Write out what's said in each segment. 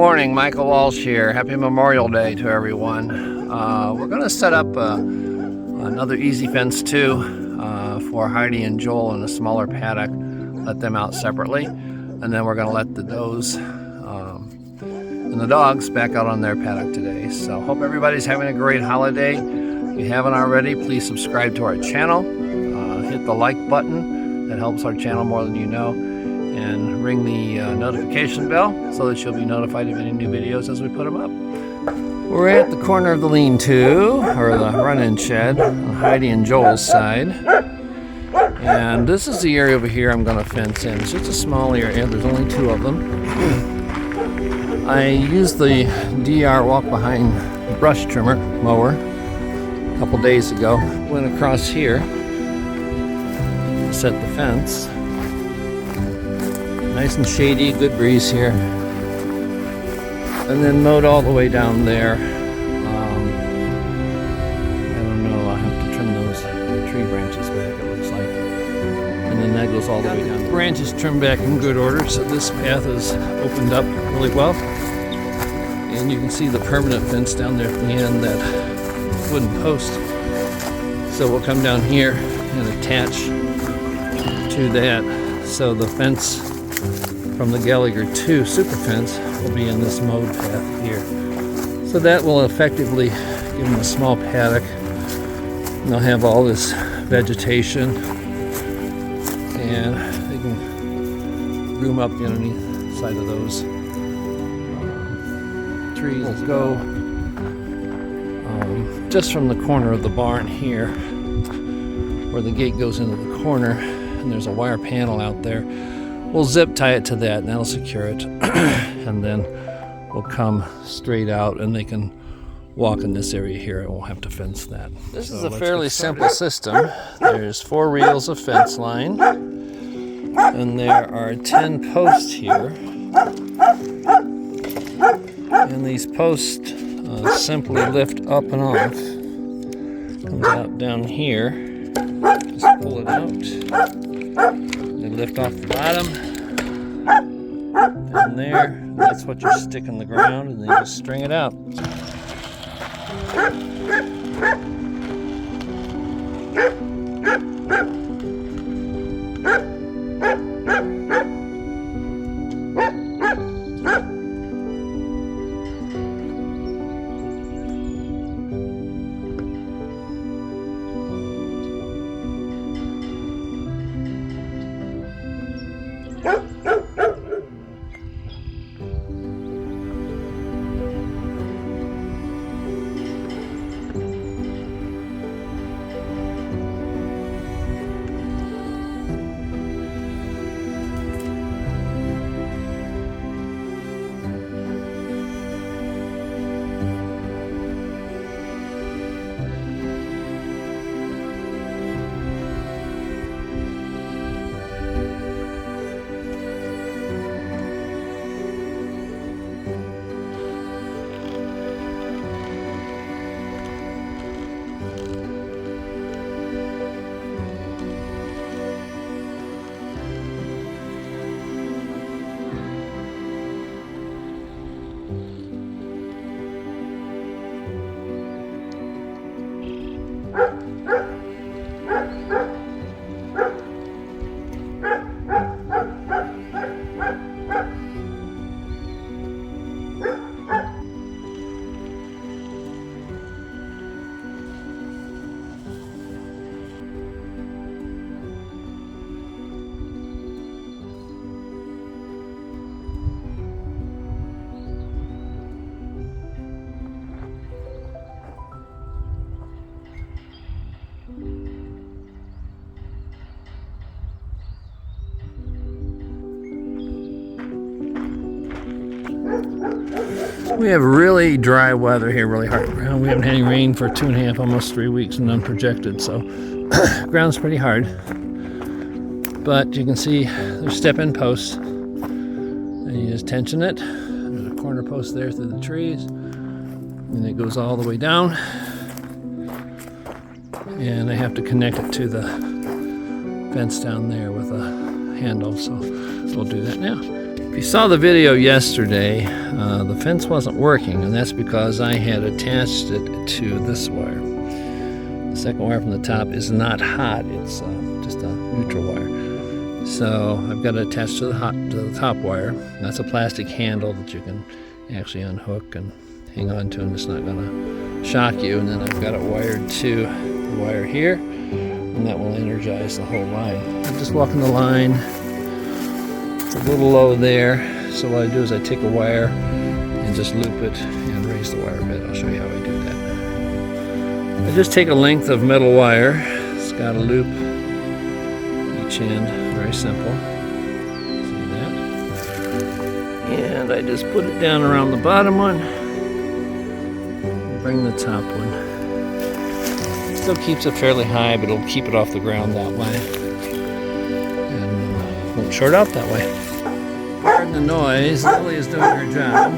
morning, Michael Walsh here. Happy Memorial Day to everyone. We're going to set up another easy fence too for Heidi and Joel in a smaller paddock. Let them out separately, and then we're going to let the does and the dogs back out on their paddock today. So hope everybody's having a great holiday. If you haven't already, please subscribe to our channel. Hit the like button. That helps our channel more than you know. And ring the notification bell so that you'll be notified of any new videos as we put them up. We're at the corner of the lean-to, or the run-in shed, on Heidi and Joel's side. And this is the area over here I'm going to fence in. It's just a small area. There's only two of them. I used the DR walk-behind brush trimmer mower a couple days ago. Went across here, set the fence. Nice and shady, good breeze here. And then mowed all the way down there. I don't know, I'll have to trim those tree branches back, it looks like. And then that goes all the way down. The branches trimmed back in good order, so this path is opened up really well. And you can see the permanent fence down there at the end, that wooden post. So we'll come down here and attach to that. So the fence from the Gallagher 2 super fence will be in this mowed path here. So that will effectively give them a small paddock. And they'll have all this vegetation, and they can groom up the underneath side of those trees. We'll go just from the corner of the barn here, where the gate goes into the corner, and there's a wire panel out there. We'll zip tie it to that, and that'll secure it. And then we'll come straight out, and they can walk in this area here. I won't have to fence that. This is a fairly simple system. There's 4 reels of fence line, and there are 10 posts here. And these posts simply lift up and off. Comes out down here. Just pull it out. They lift off the bottom, and there, that's what you stick in the ground, and then you just string it out. We have really dry weather here, really hard ground. We haven't had any rain for 2.5, almost 3 weeks, and none projected, so ground's pretty hard. But you can see there's step-in posts, and you just tension it. There's a corner post there through the trees, and it goes all the way down. And I have to connect it to the fence down there with a handle, so we'll do that now. If you saw the video yesterday, the fence wasn't working, and that's because I had attached it to this wire. The second wire from the top is not hot, it's just a neutral wire. So I've got it attached to the top wire. That's a plastic handle that you can actually unhook and hang on to, and it's not going to shock you. And then I've got it wired to the wire here, and that will energize the whole line. I'm just walking the line. It's a little low there, so what I do is I take a wire and just loop it and raise the wire a bit. I'll show you how I do that. I just take a length of metal wire. It's got a loop each end, very simple. See that? And I just put it down around the bottom one. Bring the top one. Still keeps it fairly high, but it'll keep it off the ground that way. And won't short out that way. Pardon the noise, Lily is doing her job.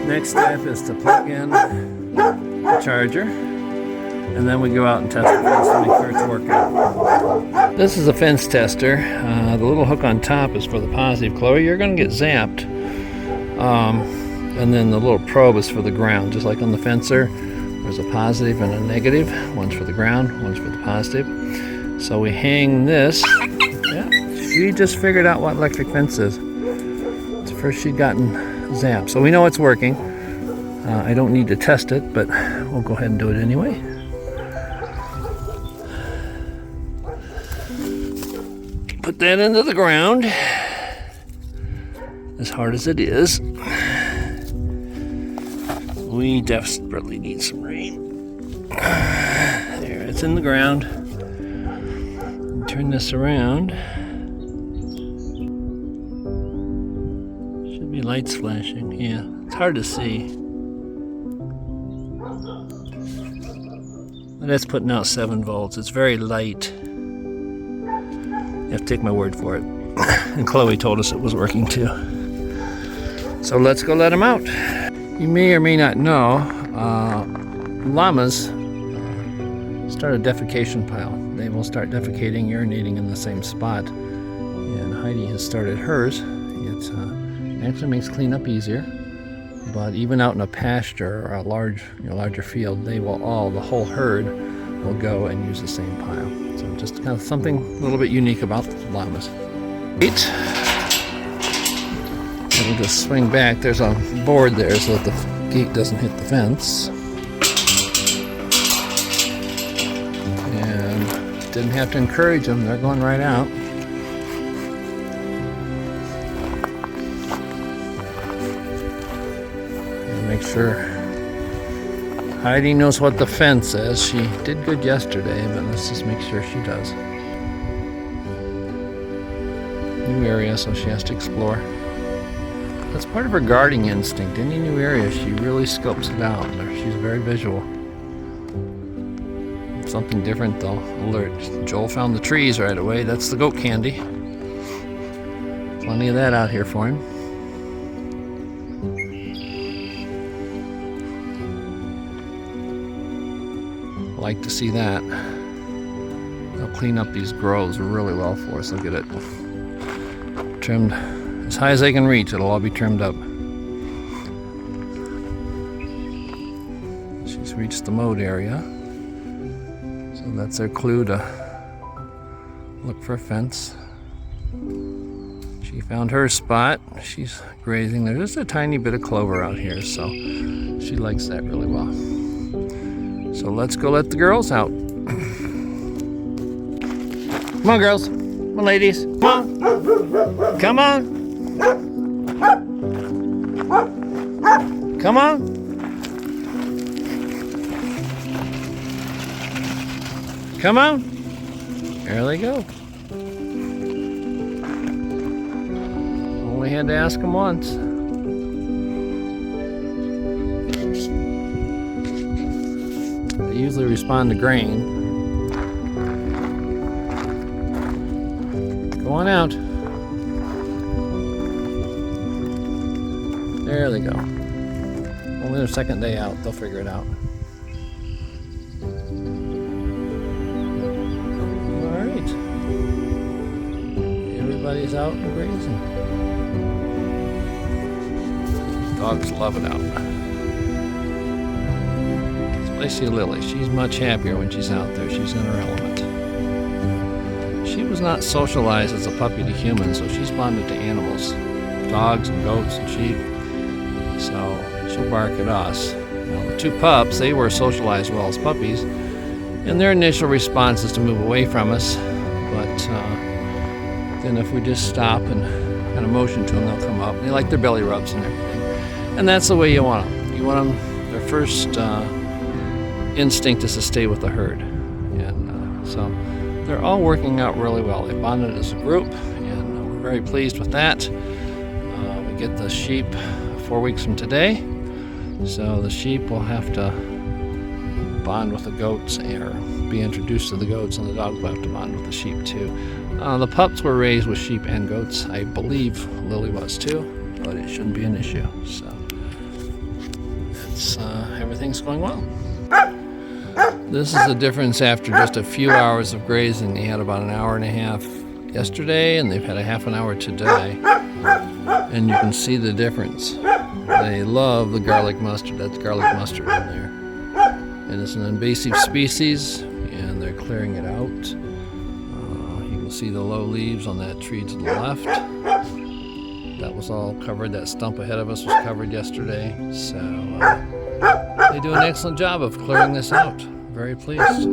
Next step is to plug in the charger, and then we go out and test the fence to make sure it's working. This is a fence tester. The little hook on top is for the positive, Chloe. You're going to get zapped. And then the little probe is for the ground, just like on the fencer. There's a positive and a negative. One's for the ground, one's for the positive. So we hang this. Yeah, she just figured out what electric fence is. It's the first she'd gotten zapped. So we know it's working. I don't need to test it, but we'll go ahead and do it anyway. Put that into the ground, as hard as it is. We desperately need some rain. There, it's in the ground. Turn this around. Should be lights flashing. Yeah, it's hard to see. But that's putting out 7 volts. It's very light. You have to take my word for it. And Chloe told us it was working too. So let's go let them out. You may or may not know, llamas start a defecation pile. They will start defecating, urinating in the same spot. And Heidi has started hers. It actually makes cleanup easier. But even out in a pasture or a larger field, they will the whole herd will go and use the same pile. So just kind of something a little bit unique about llamas. It'll just swing back. There's a board there so that the gate doesn't hit the fence. And didn't have to encourage them. They're going right out. And make sure Heidi knows what the fence is. She did good yesterday, but let's just make sure she does. New area, so she has to explore. That's part of her guarding instinct. Any new area, she really scopes it out. She's very visual. Something different, though. Alert. Joel found the trees right away. That's the goat candy. Plenty of that out here for him. Like to see that. They'll clean up these groves really well for us. They'll get it trimmed as high as they can reach. It'll all be trimmed up. She's reached the mowed area. So that's their clue to look for a fence. She found her spot. She's grazing. There's just a tiny bit of clover out here, so she likes that really well. So let's go let the girls out. Come on, girls. Come on, ladies. Come on. Come on. Come on. Come on. There they go. Only had to ask them once. They usually respond to grain. Go on out. There they go. Only their second day out, they'll figure it out. Alright. Everybody's out and grazing. Dogs love it out. Especially Lily. She's much happier when she's out there. She's in her element. She was not socialized as a puppy to humans, so she's bonded to animals. Dogs and goats and sheep. So she'll bark at us. Now, the two pups, they were socialized well as puppies, and their initial response is to move away from us. But then if we just stop and kind of motion to them, they'll come up. They like their belly rubs and everything. And that's the way you want them. You want them, their first instinct is to stay with the herd. And so they're all working out really well. They bonded as a group, and we're very pleased with that. We get the sheep 4 weeks from today. So the sheep will have to bond with the goats or be introduced to the goats, and the dogs will have to bond with the sheep too. The pups were raised with sheep and goats. I believe Lily was too, but it shouldn't be an issue. So it's, everything's going well. This is the difference after just a few hours of grazing. They had about an hour and a half yesterday, and they've had a half an hour today. And you can see the difference. They love the garlic mustard. That's garlic mustard in there. And it's an invasive species, and they're clearing it out. You can see the low leaves on that tree to the left. That was all covered. That stump ahead of us was covered yesterday. So they do an excellent job of clearing this out. Very pleased.